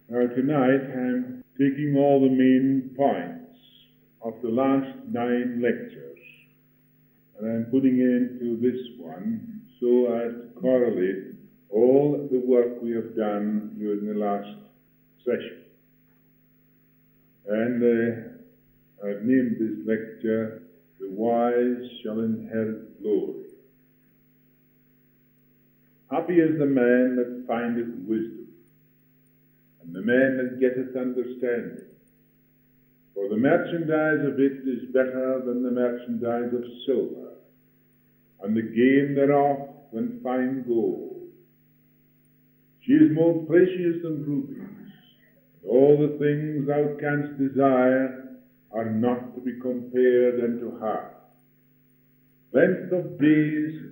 Now tonight I'm taking all the main points of the last 9 lectures and I'm putting it into this one so as to correlate all the work we have done during the last session. And I've named this lecture, The Wise Shall Inherit Glory. Happy is the man that findeth wisdom, and the man that getteth understanding. For the merchandise of it is better than the merchandise of silver, and the gain thereof than fine gold. She is more precious than rubies, and all the things thou canst desire are not to be compared unto her. Length of days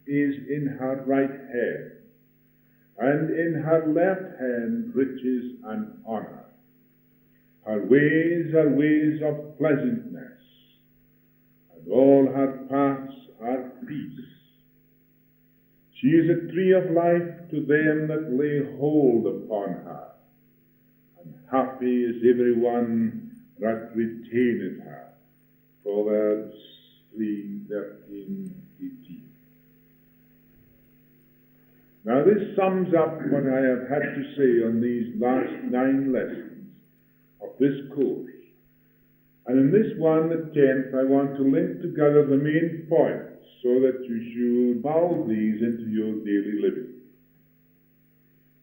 is in her right hand, and in her left hand riches and honor. Her ways are ways of pleasantness, and all her paths are peace. She is a tree of life to them that lay hold upon her, and happy is every one that retaineth her. Proverbs 3:13-18. Now this sums up what I have had to say on these last 9 lessons of this course. And in this one, the 10th, I want to link together the main points so that you should mold these into your daily living.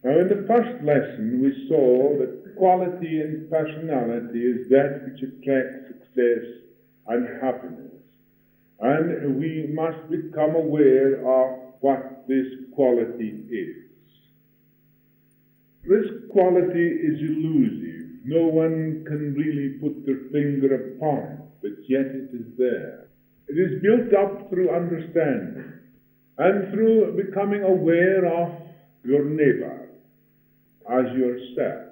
Now in the first lesson we saw that quality and personality is that which attracts success and happiness. And we must become aware of what this quality is. This quality is elusive. No one can really put their finger upon it, but yet it is there. It is built up through understanding and through becoming aware of your neighbor as yourself.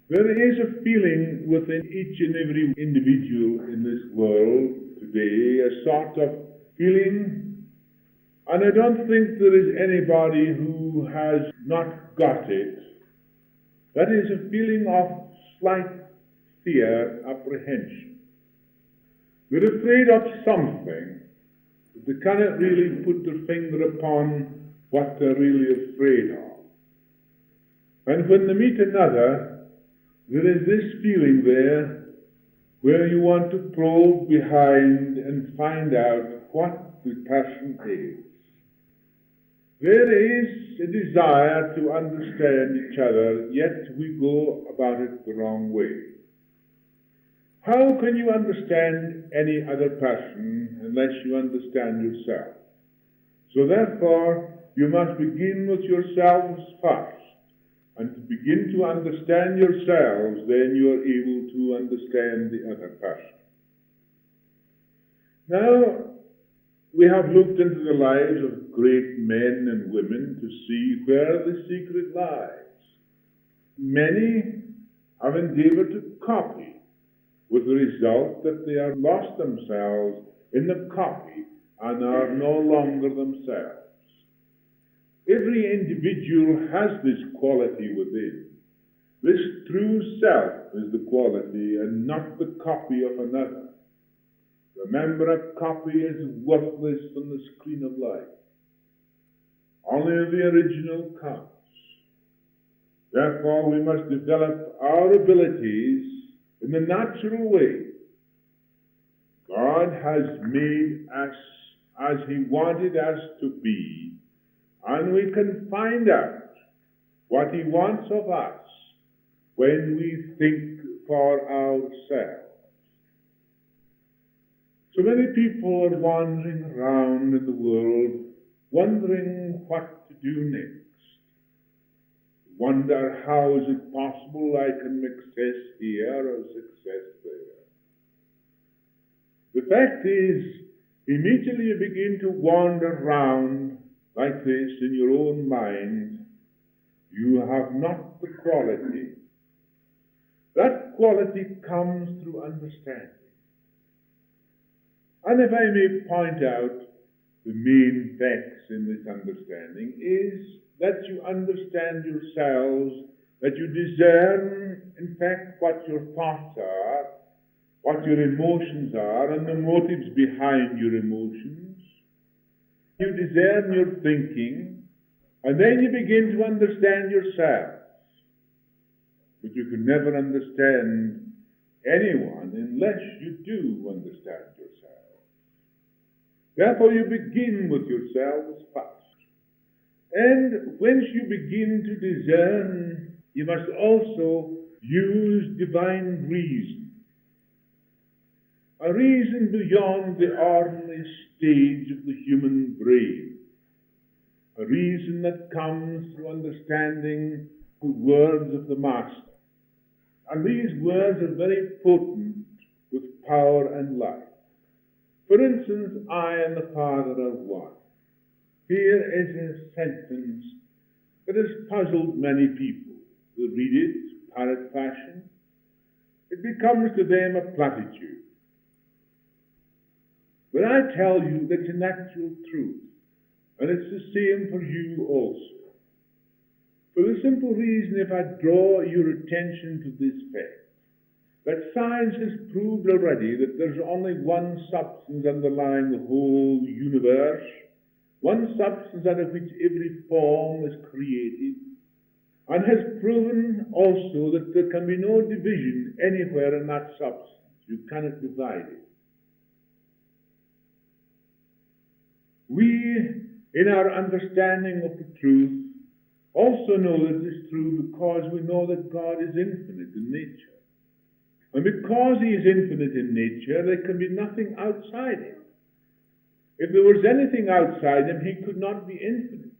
There is a feeling within each and every individual in this world today, a sort of feeling, and I don't think there is anybody who has not got it. That is a feeling of slight fear, apprehension. They're afraid of something, but they cannot really put their finger upon what they're really afraid of. And when they meet another, there is this feeling there where you want to probe behind and find out what the person is. There is a desire to understand each other, yet we go about it the wrong way. How can you understand any other person unless you understand yourself? So therefore, you must begin with yourselves first. And to begin to understand yourselves, then you are able to understand the other person. Now, we have looked into the lives of great men and women to see where the secret lies. Many have endeavored to copy, with the result that they have lost themselves in the copy and are no longer themselves. Every individual has this quality within. This true self is the quality and not the copy of another. Remember, a copy is worthless on the screen of life. Only the original counts. Therefore, we must develop our abilities in the natural way. God has made us as He wanted us to be, and we can find out what He wants of us when we think for ourselves. So many people are wandering around in the world, wondering what to do next. Wonder, how is it possible I can make success here or success there? The fact is, immediately you begin to wander around like this in your own mind, you have not the quality. That quality comes through understanding. And if I may point out the main facts in this understanding is that you understand yourselves, that you discern, in fact, what your thoughts are, what your emotions are, and the motives behind your emotions. You discern your thinking, and then you begin to understand yourselves. But you can never understand anyone unless you do understand yourselves. Therefore, you begin with yourselves first. And once you begin to discern, you must also use divine reason. A reason beyond the ordinary stage of the human brain. A reason that comes through understanding the words of the Master. And these words are very potent with power and life. For instance, I and the Father are one. Here is a sentence that has puzzled many people. They read it, parrot fashion. It becomes to them a platitude. But I tell you that's an actual truth, and it's the same for you also. For the simple reason, if I draw your attention to this fact, that science has proved already that there's only one substance underlying the whole universe, one substance out of which every form is created, and has proven also that there can be no division anywhere in that substance. You cannot divide it. We, in our understanding of the truth, also know that it is true because we know that God is infinite in nature. And because he is infinite in nature, there can be nothing outside him. If there was anything outside him, he could not be infinite.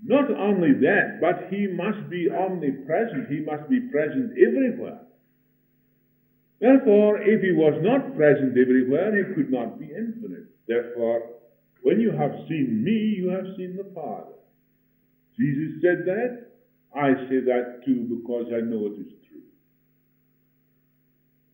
Not only that, but he must be omnipresent. He must be present everywhere. Therefore, if he was not present everywhere, he could not be infinite. Therefore, when you have seen me, you have seen the Father. Jesus said that. I say that too because I know it is true.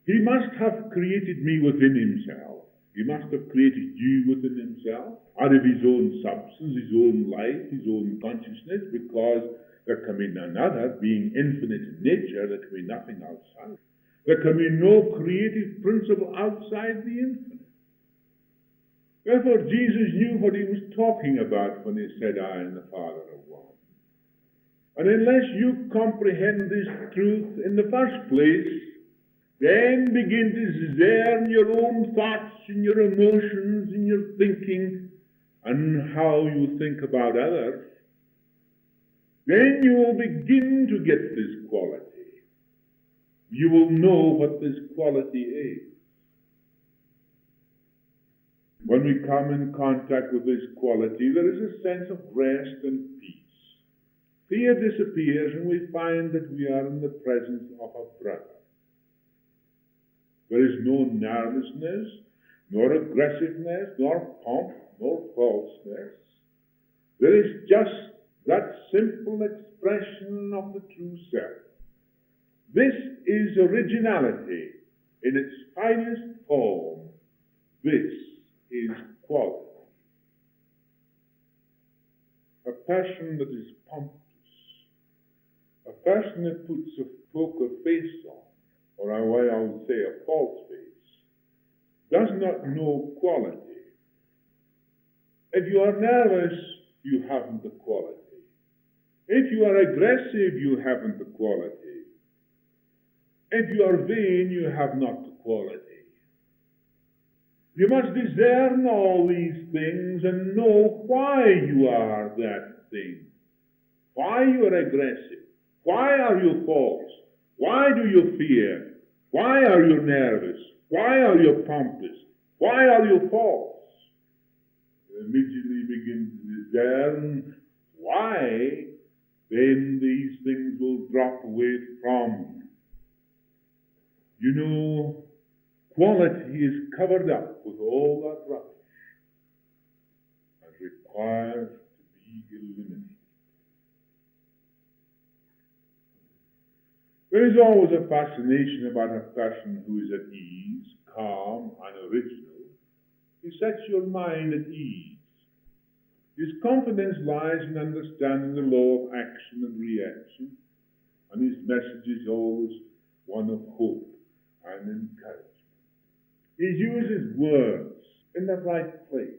He must have created me within himself. He must have created you within himself, out of his own substance, his own life, his own consciousness, because there can be none other, being infinite in nature, there can be nothing outside. There can be no creative principle outside the infinite. Therefore, Jesus knew what he was talking about when he said, I and the Father are one. And unless you comprehend this truth in the first place, then begin to discern your own thoughts and your emotions and your thinking and how you think about others, then you will begin to get this quality. You will know what this quality is. When we come in contact with this quality, there is a sense of rest and peace. Fear disappears and we find that we are in the presence of a brother. There is no nervousness, nor aggressiveness, nor pomp, nor falseness. There is just that simple expression of the true self. This is originality in its finest form. This is quality. A person that is pompous, a person that puts a poker face on, or I would say a false face, does not know quality. If you are nervous, you haven't the quality. If you are aggressive, you haven't the quality. If you are vain, you have not the quality. You must discern all these things and know why you are that thing. Why you are aggressive. Why are you false? Why do you fear? Why are you nervous? Why are you pompous? Why are you false? You immediately begin to discern why, then these things will drop away from you. You know, quality is covered up with all that rubbish and requires to be eliminated. There is always a fascination about a person who is at ease, calm, and original. He sets your mind at ease. His confidence lies in understanding the law of action and reaction, and his message is always one of hope and encouragement. He uses words in the right place.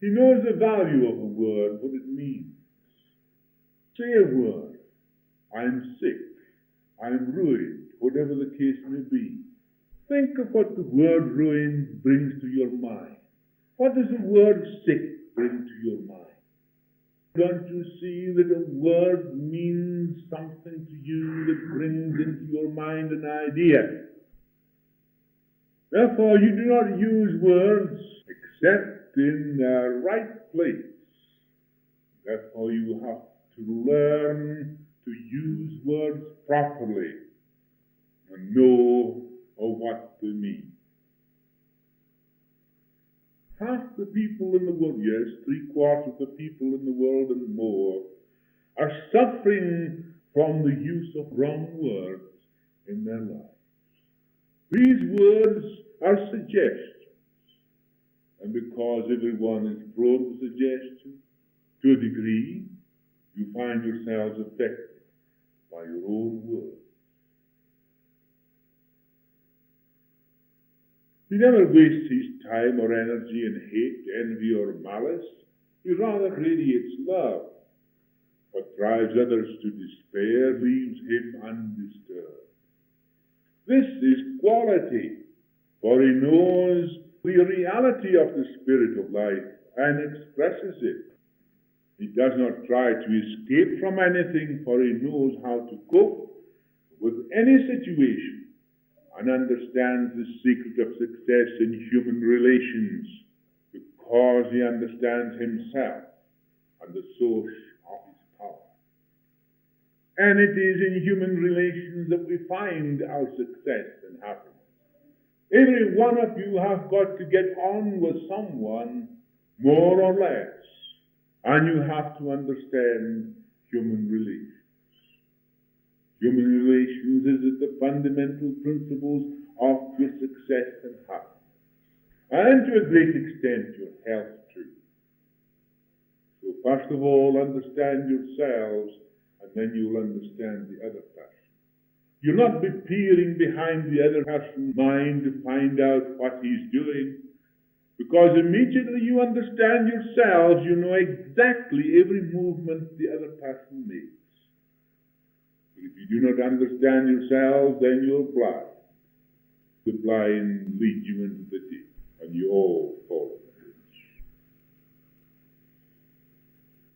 He knows the value of a word, what it means. Say a word. I'm sick. I'm ruined, whatever the case may be. Think of what the word ruined brings to your mind. What does the word sick bring to your mind? Don't you see that a word means something to you that brings into your mind an idea? Therefore, you do not use words except in their right place. Therefore, you have to learn to use words properly and know what they mean. Half the people in the world, yes, 3/4 of the people in the world and more, are suffering from the use of wrong words in their lives. These words are suggestions, and because everyone is prone to suggestion, to a degree, you find yourselves affected by your own words. He never wastes his time or energy in hate, envy, or malice. He rather radiates love. What drives others to despair leaves him undisturbed. This is quality, for he knows the reality of the spirit of life and expresses it. He does not try to escape from anything, for he knows how to cope with any situation and understands the secret of success in human relations because he understands himself and the source of his power. And it is in human relations that we find our success and happiness. Every one of you have got to get on with someone more or less, and you have to understand human relations. Human relations is at the fundamental principles of your success and happiness, and to a great extent your health too. So first of all, understand yourselves, and then you'll understand the other person. You'll not be peering behind the other person's mind to find out what he's doing, because immediately you understand yourselves, you know exactly every movement the other person makes. If you do not understand yourselves, then you're blind. The blind lead you into the deep, and you all fall in the ditch.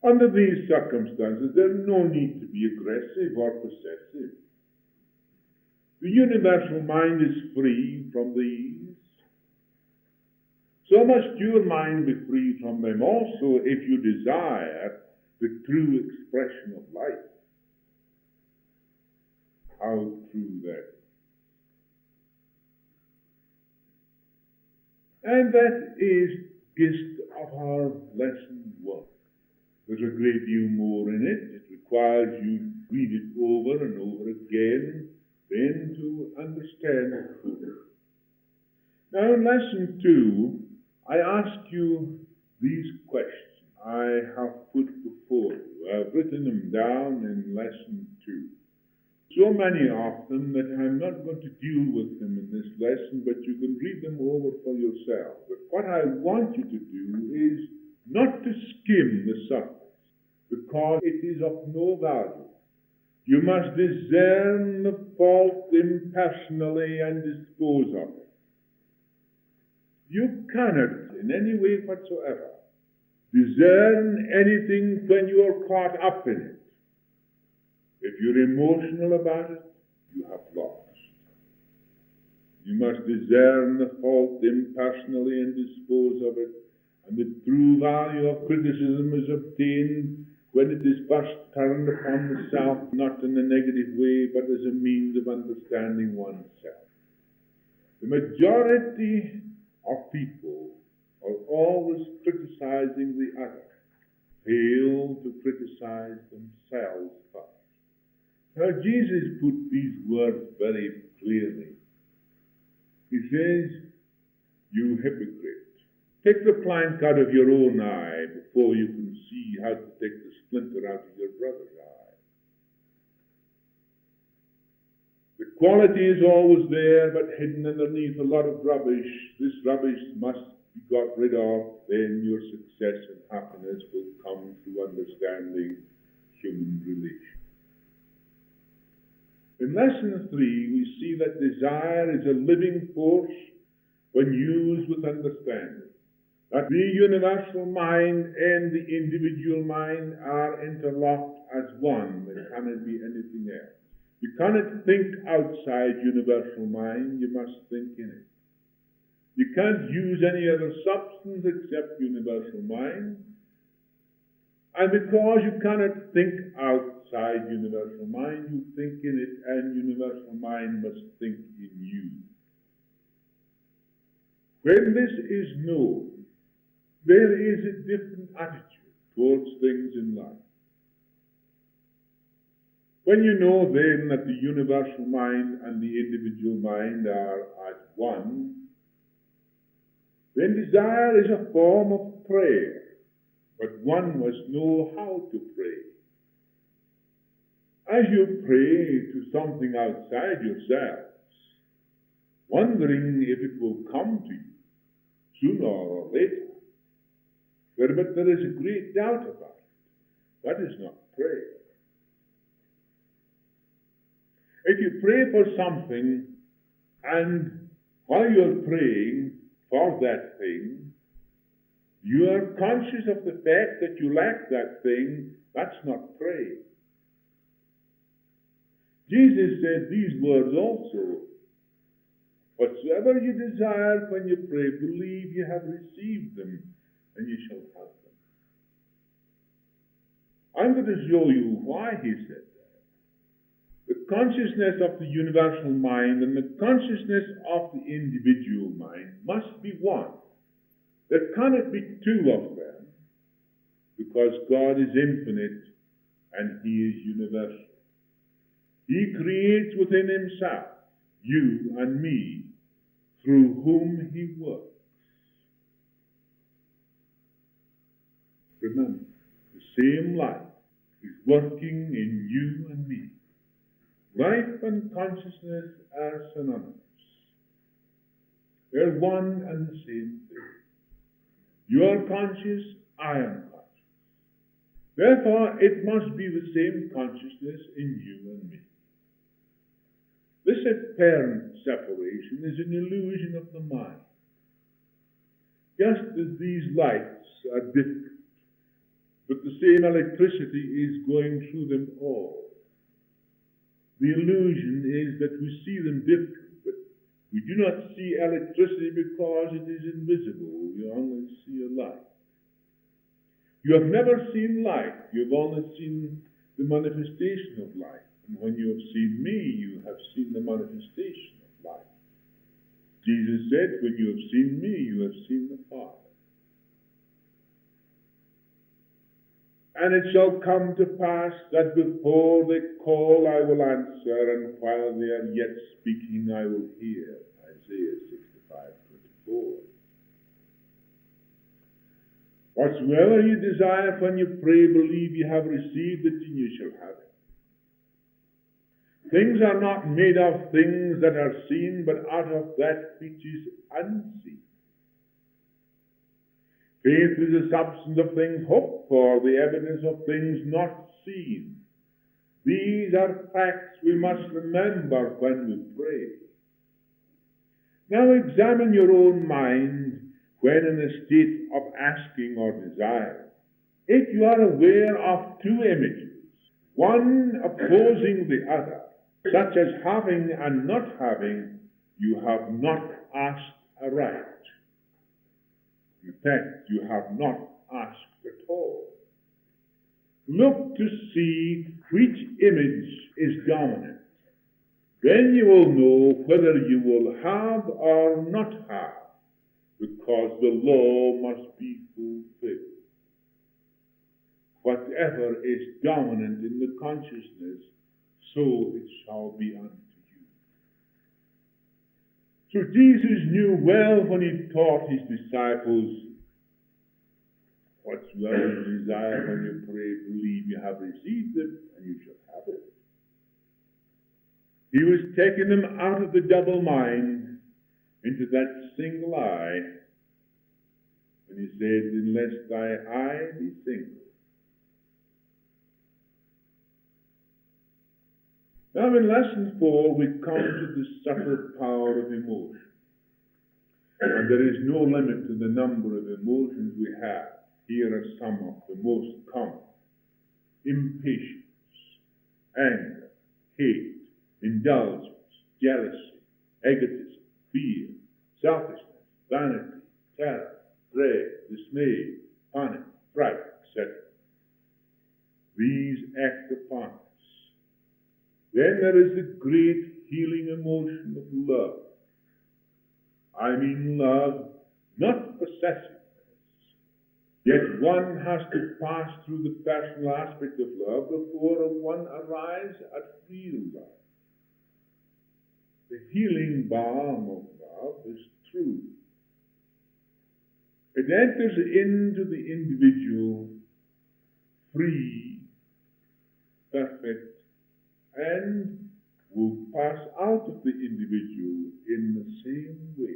Under these circumstances, there's no need to be aggressive or possessive. The universal mind is free from these. So must your mind be free from them also if you desire the true expression of life. How true that is. And that is gist of our lesson 1. There's a great deal more in it. It requires you read it over and over again, then to understand it fully. Now in lesson 2, I ask you these questions I have put before you. I've written them down in lesson 2. So many of them that I'm not going to deal with them in this lesson, but you can read them over for yourself. But what I want you to do is not to skim the surface, because it is of no value. You must discern the fault impersonally and dispose of it. You cannot, in any way whatsoever, discern anything when you are caught up in it. If you're emotional about it, you have lost. You must discern the fault impersonally and dispose of it, and the true value of criticism is obtained when it is first turned upon the self, not in a negative way, but as a means of understanding oneself. The majority of people are always criticizing the other, fail to criticize themselves first. Now, Jesus put these words very clearly. He says, "You hypocrite, Take the plank out of your own eye before you can see how to take the splinter out of your brother's eye. The quality is always there, but hidden underneath a lot of rubbish. This rubbish must be got rid of, then your success and happiness will come through understanding human relations. In Lesson 3, we see that desire is a living force when used with understanding. That the universal mind and the individual mind are interlocked as one. There cannot be anything else. You cannot think outside universal mind, you must think in it. You can't use any other substance except universal mind. And because you cannot think outside universal mind, you think in it, and universal mind must think in you. When this is known, there is a different attitude towards things in life. When you know then that the universal mind and the individual mind are as one, then desire is a form of prayer, but one must know how to pray. As you pray to something outside yourselves, wondering if it will come to you sooner or later, but there is a great doubt about it. That is not prayer. If you pray for something, and while you're praying for that thing, you are conscious of the fact that you lack that thing, that's not praying. Jesus said these words also: whatsoever you desire when you pray, believe you have received them, and you shall have them. I'm going to show you why he said that. The consciousness of the universal mind and the consciousness of the individual mind must be one. There cannot be two of them, because God is infinite and he is universal. He creates within himself you and me, through whom he works. Remember, the same life is working in you and me. Life and consciousness are synonymous. They're one and the same thing. You are conscious, I am conscious. Therefore, it must be the same consciousness in you and me. This apparent separation is an illusion of the mind. Just as these lights are different, but the same electricity is going through them all. The illusion is that we see them different, but we do not see electricity because it is invisible. We only see a light. You have never seen light. You've only seen the manifestation of light. And when you have seen me, you have seen the manifestation of light. Jesus said, when you have seen me, you have seen the Father. And it shall come to pass that before they call, I will answer, and while they are yet speaking, I will hear. Isaiah 65:24. Whatsoever you desire when you pray, believe you have received it, and you shall have it. Things are not made of things that are seen, but out of that which is unseen. Faith is the substance of things hoped for, the evidence of things not seen. These are facts we must remember when we pray. Now examine your own mind when in a state of asking or desiring. If you are aware of two images, one opposing the other, such as having and not having, you have not asked aright. In fact, you have not asked at all. Look to see which image is dominant. Then you will know whether you will have or not have, because the law must be fulfilled. Whatever is dominant in the consciousness, so it shall be unto you. So Jesus knew well when he taught his disciples Whatsoever you desire when you pray, believe you have received it, and you shall have it. He was taking them out of the double mind into that single eye, and he said, unless thy eye be single. Now in lesson 4 we come to the subtle power of emotion. And there is no limit to the number of emotions we have. Here are some of the most common: impatience, anger, hate, indulgence, jealousy, egotism, fear, selfishness, vanity, terror, dread, dismay, panic, fright, etc. These act upon us. Then there is the great healing emotion of love. I mean love, not possessiveness. Yet one has to pass through the personal aspect of love before one arrives at real love. The healing balm of love is true. It enters into the individual free, perfect, and will pass out of the individual in the same way.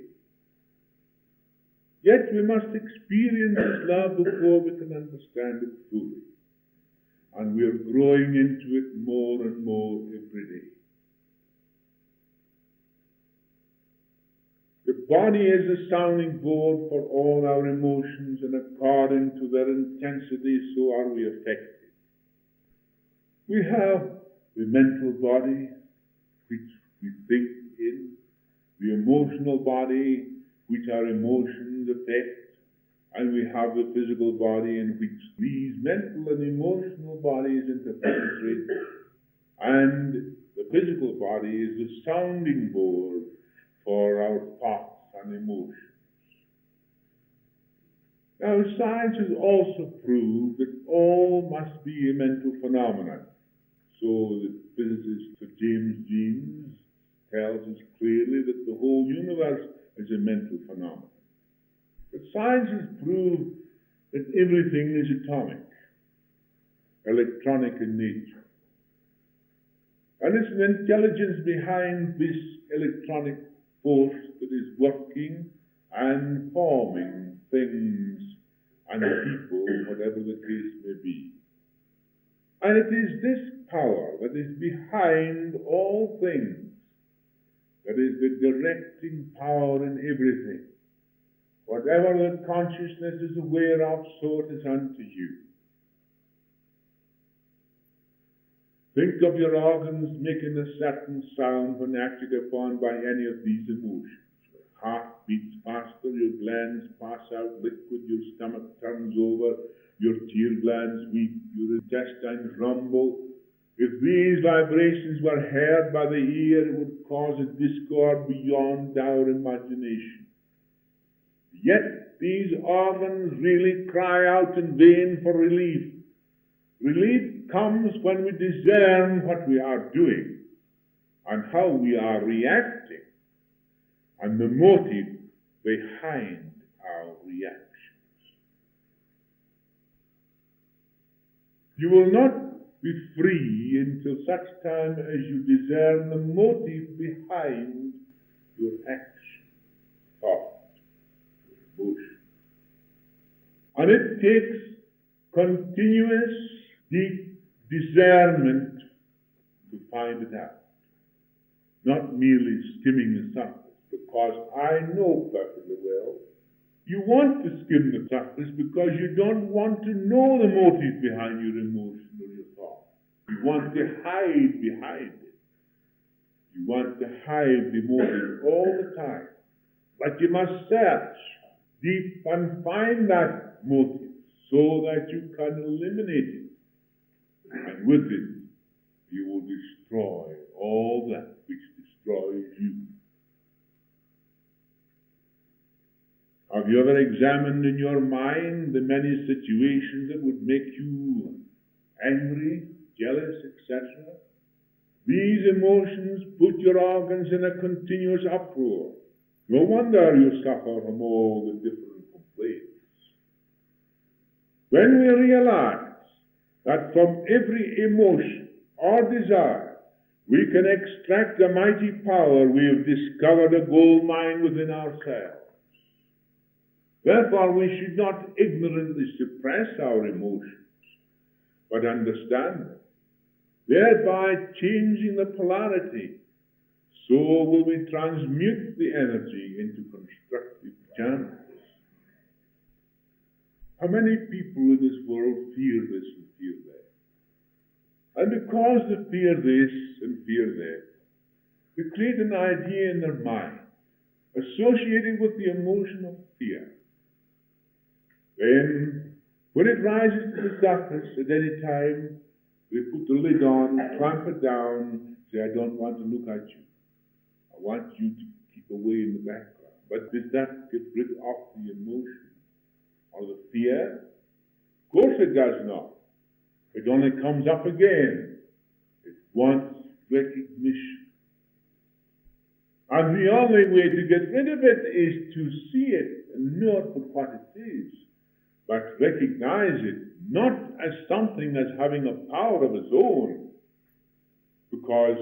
Yet we must experience this love before we can understand it fully. And we are growing into it more and more every day. The body is a sounding board for all our emotions, and according to their intensity, so are we affected. We have the mental body, which we think in, the emotional body, which our emotions affect, and we have the physical body in which these mental and emotional bodies interpenetrate, and the physical body is the sounding board for our thoughts and emotions. Now, science has also proved that all must be a mental phenomenon. So the physicist Sir James Jeans tells us clearly that the whole universe is a mental phenomenon. But science has proved that everything is atomic, electronic in nature. And it's an intelligence behind this electronic force that is working and forming things and people, whatever the case may be. And it is this power that is behind all things, that is the directing power in everything. Whatever the consciousness is aware of, so it is unto you. Think of your organs making a certain sound when acted upon by any of these emotions. Your heart beats faster, your glands pass out liquid, your stomach turns over, your tear glands weep, your intestines rumble. If these vibrations were heard by the ear, it would cause a discord beyond our imagination. Yet these organs really cry out in vain for relief. Relief comes when we discern what we are doing and how we are reacting and the motive behind our reactions. You will not be free until such time as you discern the motive behind your action, thought, your emotion. And it takes continuous, deep discernment to find it out. Not merely skimming the surface, because I know perfectly well you want to skim the surface because you don't want to know the motive behind your emotion or your thought. You want to hide behind it. You want to hide the motive all the time. But you must search deep and find that motive so that you can eliminate it. And with it, you will destroy all that which destroys you. Have you ever examined in your mind the many situations that would make you angry, jealous, etc.? These emotions put your organs in a continuous uproar. No wonder you suffer from all the different complaints. When we realize that from every emotion or desire we can extract a mighty power, we have discovered a gold mine within ourselves. Therefore, we should not ignorantly suppress our emotions, but understand them, thereby changing the polarity. So will we transmute the energy into constructive channels. How many people in this world fear this and fear that? And because they fear this and fear that, they create an idea in their mind associated with the emotion of fear. Then, when it rises to the surface at any time, they put the lid on, clamp it down, say, I don't want to look at you. I want you to keep away in the background. But does that get rid of the emotion or the fear? Of course it does not. It only comes up again. It wants recognition. And the only way to get rid of it is to see it and know it for what it is, but recognize it not as something that's having a power of its own, because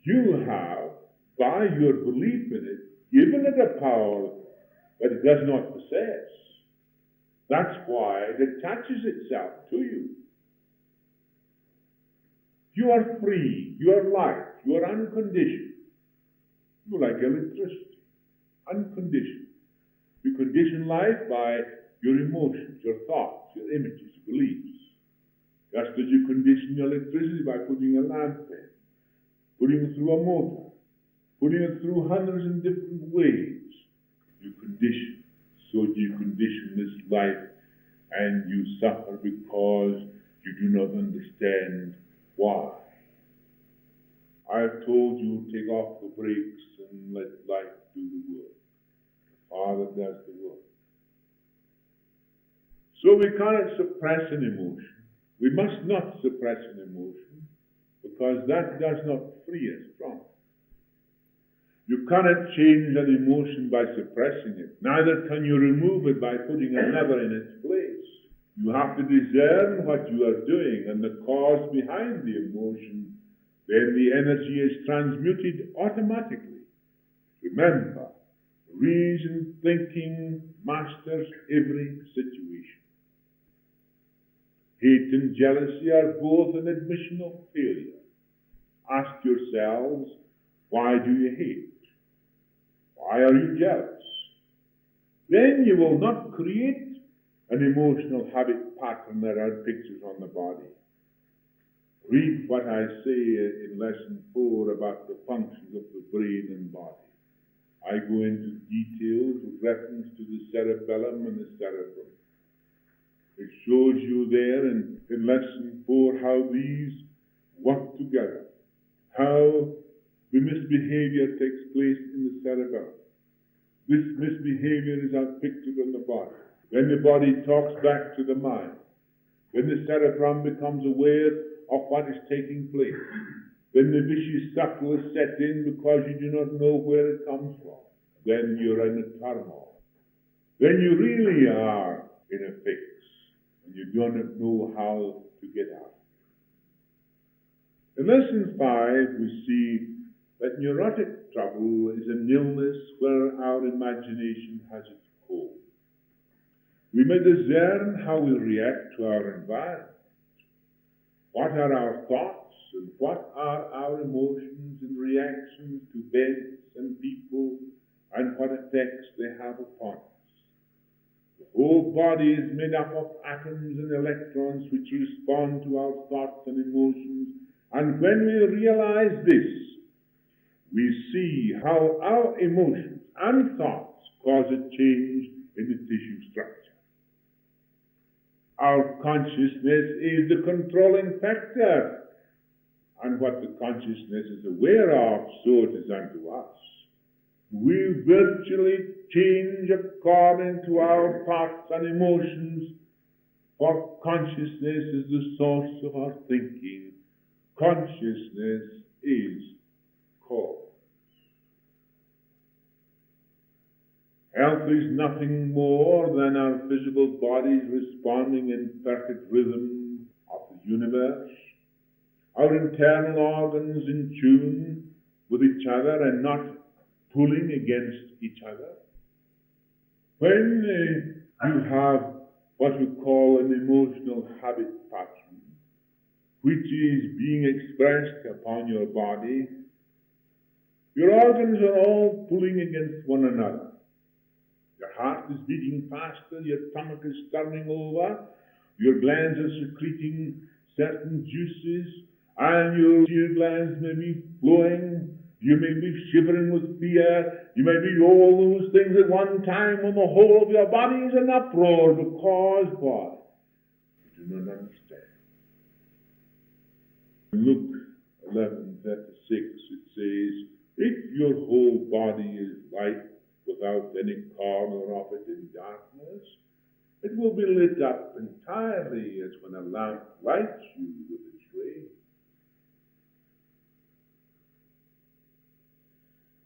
you have, by your belief in it, given it a power that it does not possess. That's why it attaches itself to you. You are free, you are light, you are unconditioned. You are like electricity, unconditioned. You condition life by your emotions, your thoughts, your images, your beliefs. Just as you condition your electricity by putting a lamp in, putting it through a motor, putting it through hundreds of different ways. You condition. So you condition this life, and you suffer because you do not understand why. I've told you, take off the brakes and let life do the work. The Father does the work. So we cannot suppress an emotion. We must not suppress an emotion, because that does not free us from it. You cannot change an emotion by suppressing it. Neither can you remove it by putting another in its place. You have to discern what you are doing and the cause behind the emotion. Then the energy is transmuted automatically. Remember, reason thinking masters every situation. Hate and jealousy are both an admission of failure. Ask yourselves, why do you hate? Why are you jealous? Then you will not create an emotional habit pattern that are pictures on the body. Read what I say in lesson 4 about the functions of the brain and body. I go into details with reference to the cerebellum and the cerebrum. It shows you there in lesson 4 how these work together, how the misbehavior takes place in the cerebellum. This misbehavior is pictured on the body. Then the body talks back to the mind. Then the cerebrum becomes aware of what is taking place. Then the vicious circle is set in because you do not know where it comes from. Then you're in a turmoil. Then you really are in a fix, and you do not know how to get out. In lesson 5, we see that neurotic trouble is an illness where our imagination has its hold. We may discern how we react to our environment. What are our thoughts and what are our emotions and reactions to events and people, and what effects they have upon us. The whole body is made up of atoms and electrons which respond to our thoughts and emotions, and when we realize this, we see how our emotions and thoughts cause a change in the tissue structure. Our consciousness is the controlling factor, and what the consciousness is aware of, so it is unto us. We virtually change according to our thoughts and emotions, for consciousness is the source of our thinking. Consciousness is cause. Health is nothing more than our physical bodies responding in perfect rhythm of the universe, our internal organs in tune with each other and not pulling against each other. When you have what we call an emotional habit pattern, which is being expressed upon your body, your organs are all pulling against one another. Your heart is beating faster, your stomach is turning over, your glands are secreting certain juices, and your tear glands may be flowing, you may be shivering with fear, you may be all those things at one time when the whole of your body is in uproar because why? You do not understand. In Luke 11:36 it says, if your whole body is light without any corner of it in darkness, it will be lit up entirely as when a lamp lights you with its ray.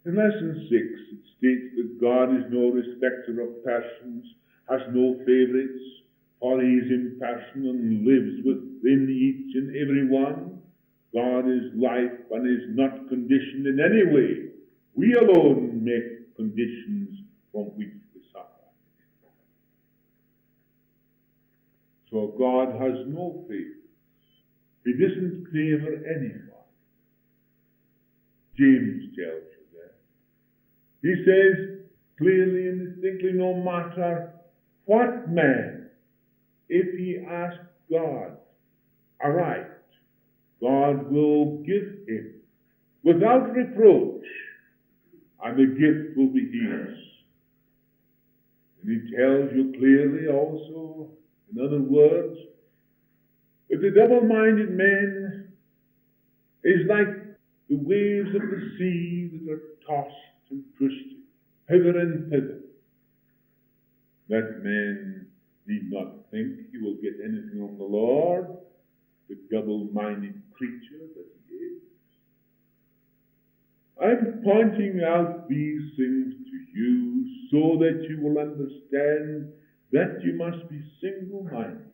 In lesson 6, it states that God is no respecter of persons, has no favorites, for he is impersonal and lives within each and every one. God is life and is not conditioned in any way. We alone make conditions from which we suffer. So God has no favorites. He doesn't favor anyone. James tells you that. He says clearly and distinctly, no matter what man, if he asks God aright, God will give him without reproach, and the gift will be his. And he tells you clearly also, in other words, that the double-minded man is like the waves of the sea that are tossed and twisted hither and thither. That man need not think he will get anything from the Lord, the double-minded creature that he is. I'm pointing out these things to you so that you will understand that you must be single-minded,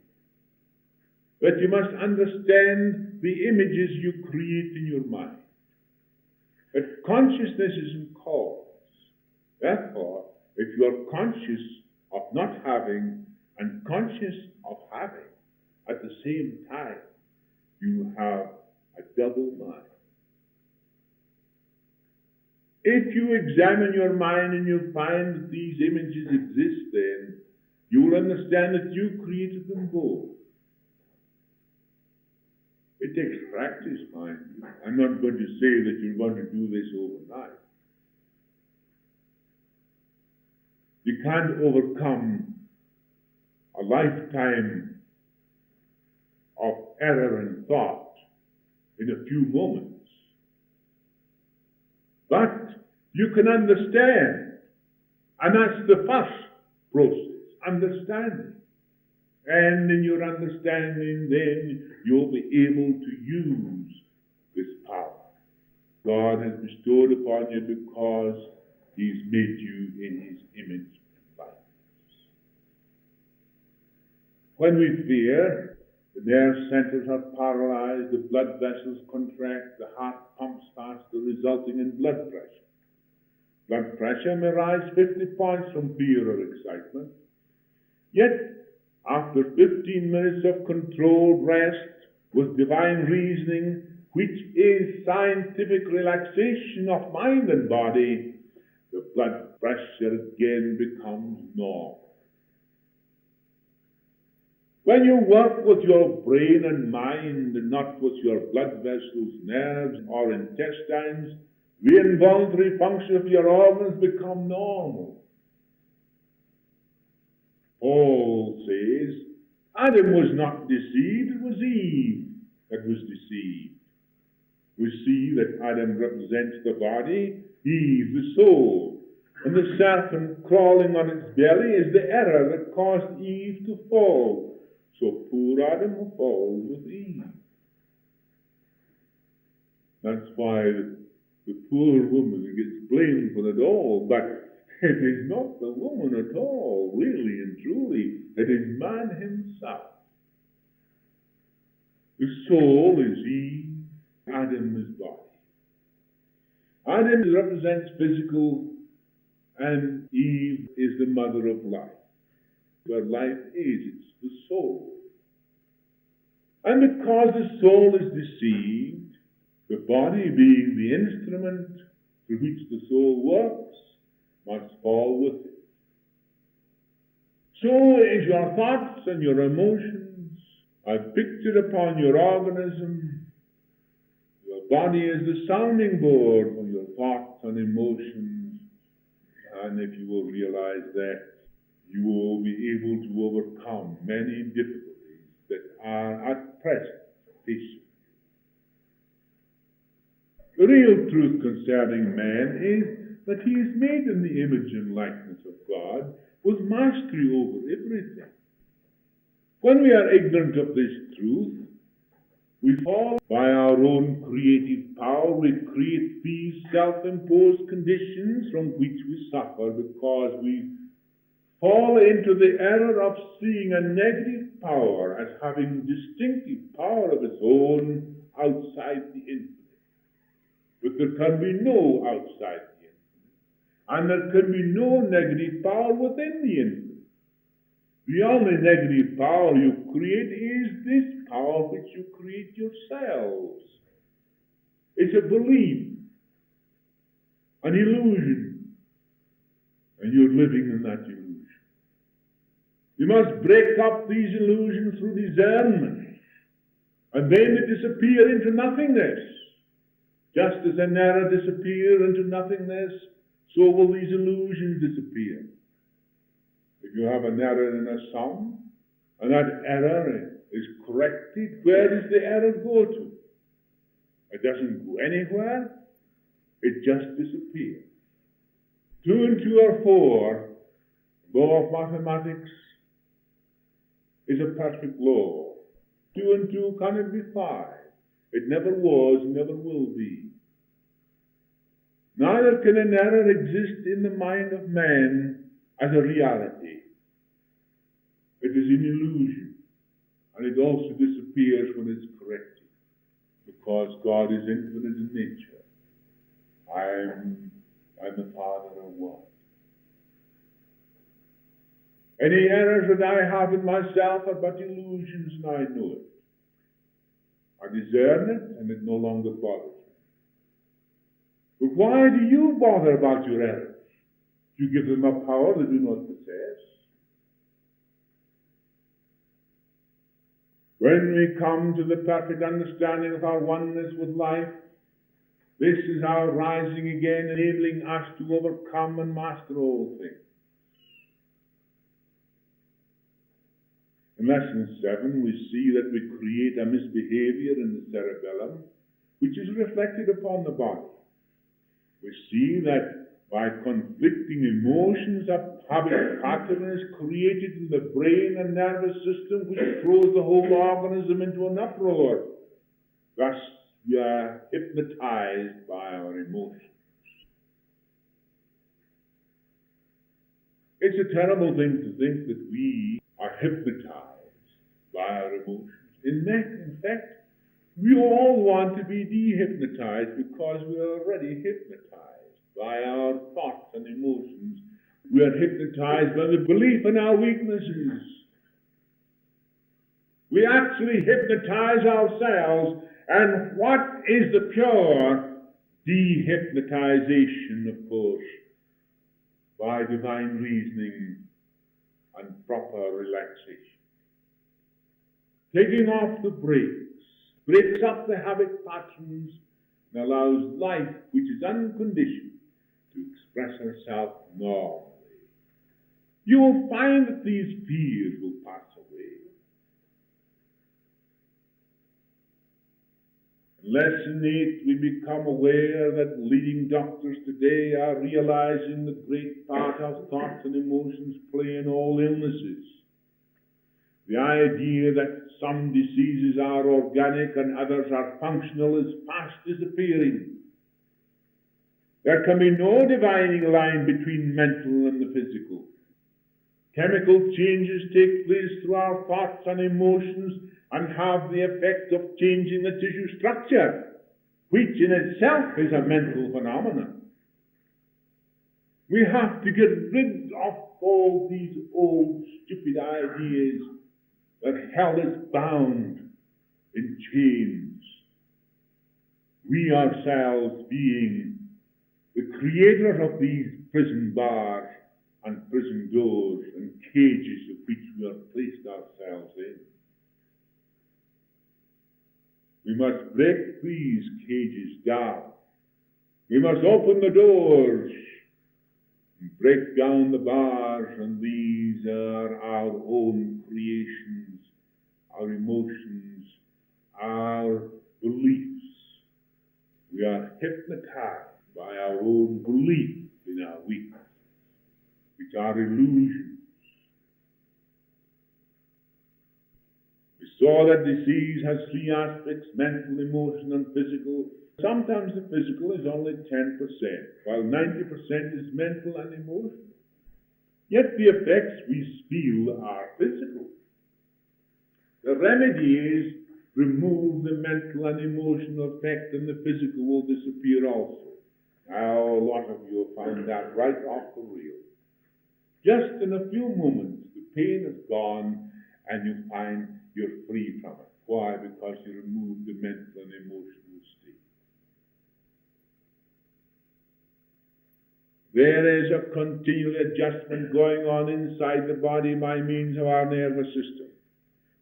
that you must understand the images you create in your mind, that consciousness is in cause. Therefore, if you are conscious of not having and conscious of having at the same time, you have a double mind. If you examine your mind and you find that these images exist, then you will understand that you created them both. It takes practice, mind you. I'm not going to say that you're going to do this overnight. You can't overcome a lifetime of error in thought in a few moments. But you can understand, and that's the first process, understanding. And in your understanding, then you'll be able to use this power God has bestowed upon you because he's made you in his image and likeness. When we fear, the nerve centers are paralyzed, the blood vessels contract, the heart pumps faster, resulting in blood pressure. Blood pressure may rise 50 points from fear or excitement. Yet, after 15 minutes of controlled rest with divine reasoning, which is scientific relaxation of mind and body, the blood pressure again becomes normal. When you work with your brain and mind and not with your blood vessels, nerves, or intestines, the involuntary function of your organs become normal. Paul says, Adam was not deceived, it was Eve that was deceived. We see that Adam represents the body, Eve the soul, and the serpent crawling on its belly is the error that caused Eve to fall. So poor Adam falls with Eve. That's why the poor woman gets blamed for it all, but It is not the woman at all, really and truly. It is man himself. The soul is Eve, Adam is body. Adam represents physical, and Eve is the mother of life. Where life is, it's the soul. And because the soul is deceived, the body, being the instrument through which the soul works, must fall with it. So is your thoughts and your emotions are pictured upon your organism. Your body is the sounding board for your thoughts and emotions. And if you will realize that, you will be able to overcome many difficulties that are at present facing you. The real truth concerning man is that he is made in the image and likeness of God, with mastery over everything. When we are ignorant of this truth, we fall by our own creative power. We create these self-imposed conditions from which we suffer because we fall into the error of seeing a negative power as having distinctive power of its own outside the infinite. But there can be no outside the infinite, and there can be no negative power within the infinite. The only negative power you create is this power which you create yourselves. It's a belief, an illusion, and you're living in that illusion. You must break up these illusions through discernment, and then they disappear into nothingness. Just as an error disappears into nothingness, so will these illusions disappear. If you have an error in a sum, and that error is corrected, where does the error go to? It doesn't go anywhere. It just disappears. 2 and 2 are 4. Law of mathematics is a perfect law. 2 and 2 cannot be 5. It never was, never will be. Neither can an error exist in the mind of man as a reality. It is an illusion, and it also disappears when it's corrected, because God is infinite in nature. I am the Father of one. Any errors that I have in myself are but illusions, and I know it. I discern it, and it no longer bothers me. But why do you bother about your errors? You give them a power they do not possess. When we come to the perfect understanding of our oneness with life, this is our rising again, enabling us to overcome and master all things. In Lesson 7, we see that we create a misbehavior in the cerebellum, which is reflected upon the body. We see that by conflicting emotions, a habit pattern is created in the brain and nervous system, which throws the whole organism into an uproar. Thus, we are hypnotized by our emotions. It's a terrible thing to think that we are hypnotized by our emotions. In fact, we all want to be dehypnotized because we are already hypnotized by our thoughts and emotions. We are hypnotized by the belief in our weaknesses. We actually hypnotize ourselves. And what is the pure dehypnotization, of course? By divine reasoning and proper relaxation. Taking off the brakes, breaks up the habit patterns, and allows life, which is unconditioned, to express herself normally. You will find that these fears will pass away. In Lesson 8, we become aware that leading doctors today are realizing the great part our thoughts and emotions play in all illnesses. The idea that some diseases are organic and others are functional is fast disappearing. There can be no dividing line between mental and the physical. Chemical changes take place through our thoughts and emotions and have the effect of changing the tissue structure, which in itself is a mental phenomenon. We have to get rid of all these old stupid ideas that hell is bound in chains. We ourselves being the creator of these prison bars and prison doors and cages of which we have placed ourselves in. We must break these cages down. We must open the doors and break down the bars, and these are our own creations, our emotions, our beliefs. We are hypnotized by our own belief in our weakness, which are illusions. We saw that disease has three aspects: mental, emotional, and physical. Sometimes the physical is only 10%, while 90% is mental and emotional. Yet the effects we feel are physical. The remedy is remove the mental and emotional effect, and the physical will disappear also. Now, a lot of you have found that right off the reel. Just in a few moments, the pain is gone, and you find you're free from it. Why? Because you removed the mental and emotional state. There is a continual adjustment going on inside the body by means of our nervous system.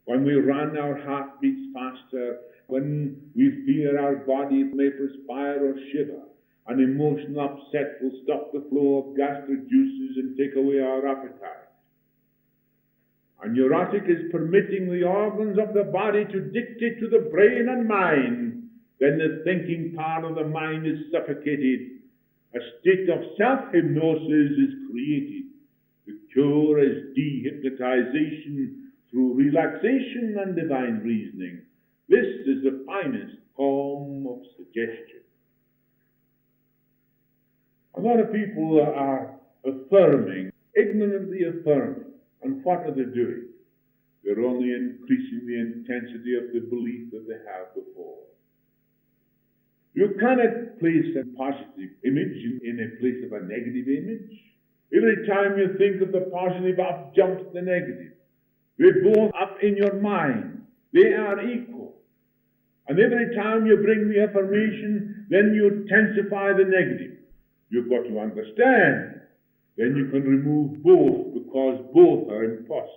When we run, our heart beats faster. When we fear, our body may perspire or shiver. An emotional upset will stop the flow of gastric juices and take away our appetite. A neurotic is permitting the organs of the body to dictate to the brain and mind. Then the thinking part of the mind is suffocated. A state of self-hypnosis is created. The cure is dehypnotization through relaxation and divine reasoning. This is the finest form of suggestion. A lot of people are affirming, ignorantly affirming. And what are they doing? They're only increasing the intensity of the belief that they have before. You cannot place a positive image in a place of a negative image. Every time you think of the positive, up jumps the negative. They're both up in your mind. They are equal. And every time you bring the affirmation, then you intensify the negative. You've got to understand. Then you can remove both, because both are imposters.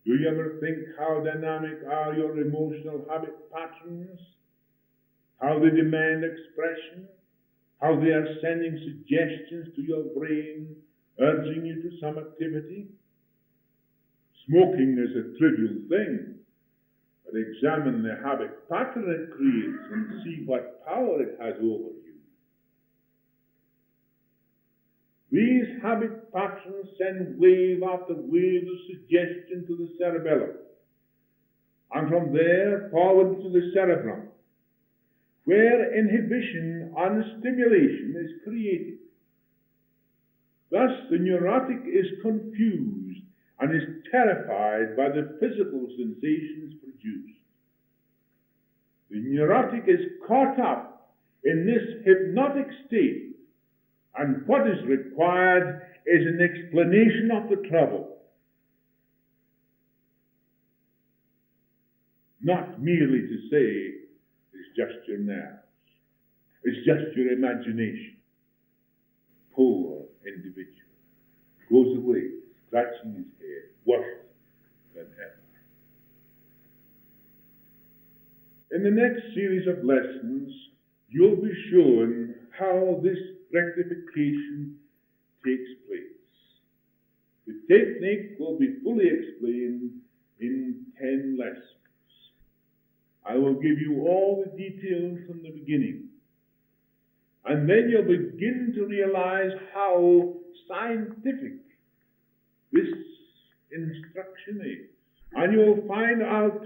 Do you ever think how dynamic are your emotional habit patterns? How they demand expression? How they are sending suggestions to your brain, urging you to some activity? Smoking is a trivial thing, but examine the habit pattern it creates and see what power it has over you. These habit patterns send wave after wave of suggestion to the cerebellum, and from there forward to the cerebrum, where inhibition and stimulation is created. Thus, the neurotic is confused and is terrified by the physical sensations produced. The neurotic is caught up in this hypnotic state, and what is required is an explanation of the trouble, not merely to say, it's just your nerves, it's just your imagination. Poor individual goes away scratching his head, worse than ever. In the next series of lessons, you'll be shown how this rectification takes place. The technique will be fully explained in 10 lessons. I will give you all the details from the beginning, and then you'll begin to realize how scientific this instruction is. And you'll find out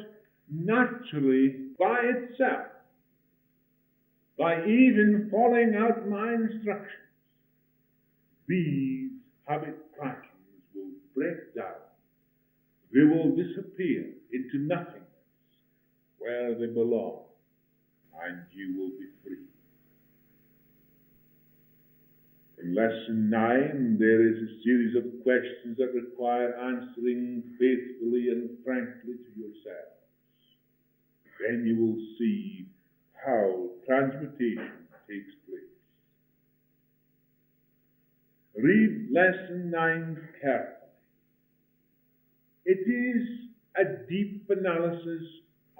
naturally by itself by even following out my instructions, these habit crackings will break down. They will disappear into nothingness where they belong, and you will be free. In Lesson 9, there is a series of questions that require answering faithfully and frankly to yourselves. Then you will see how transmutation takes place. Read Lesson 9 carefully. It is a deep analysis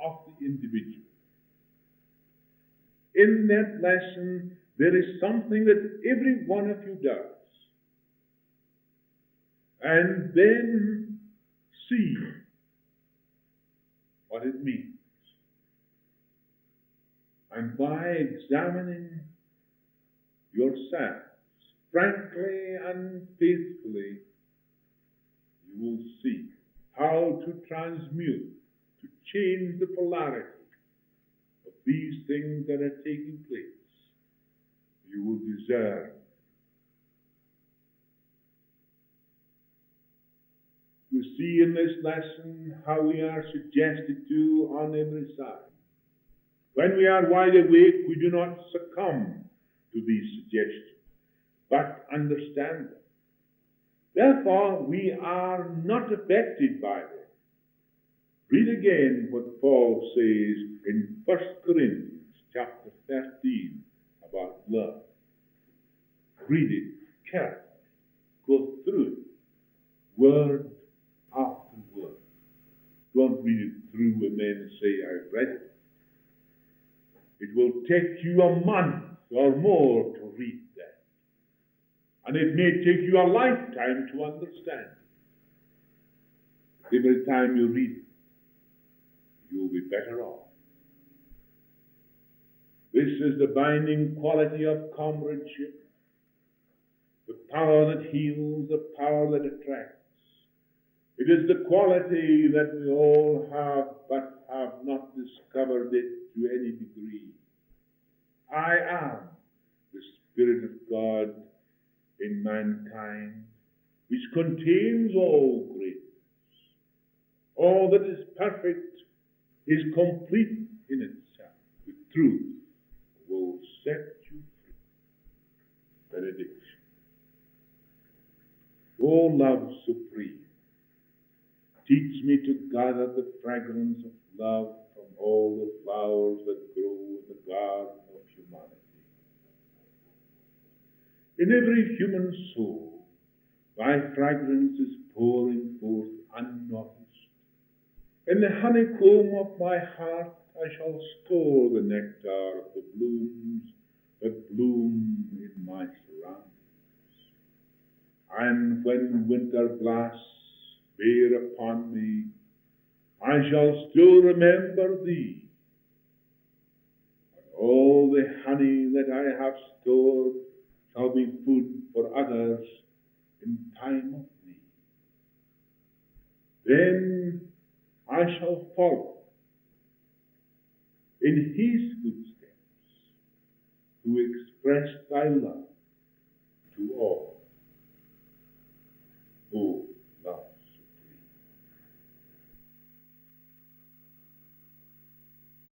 of the individual. In that lesson, there is something that every one of you does. And then see what it means. And by examining yourselves frankly and faithfully, you will see how to transmute, to change the polarity of these things that are taking place. You will discern. We see in this lesson how we are suggested to on every side. When we are wide awake, we do not succumb to these suggestions, but understand them. Therefore, we are not affected by them. Read again what Paul says in 1 Corinthians chapter 13 about love. Read it carefully. Go through it, word after word. Don't read it through and then say, I've read it. It will take you a month or more to read that. And it may take you a lifetime to understand it. Every time you read it, you will be better off. This is the binding quality of comradeship, the power that heals, the power that attracts. It is the quality that we all have, but have not discovered it to any degree. I am the Spirit of God in mankind, which contains all greatness. All that is perfect is complete in itself. The truth will set you free. Benediction. O love supreme, teach me to gather the fragrance of love from all the flowers that grow in the garden of humanity. In every human soul, thy fragrance is pouring forth unnoticed. In the honeycomb of my heart, I shall store the nectar of the blooms that bloom in my surroundings. And when winter blasts bear upon me, I shall still remember thee. And all the honey that I have stored shall be food for others in time of need. Then I shall follow in his footsteps, who expressed thy love to all.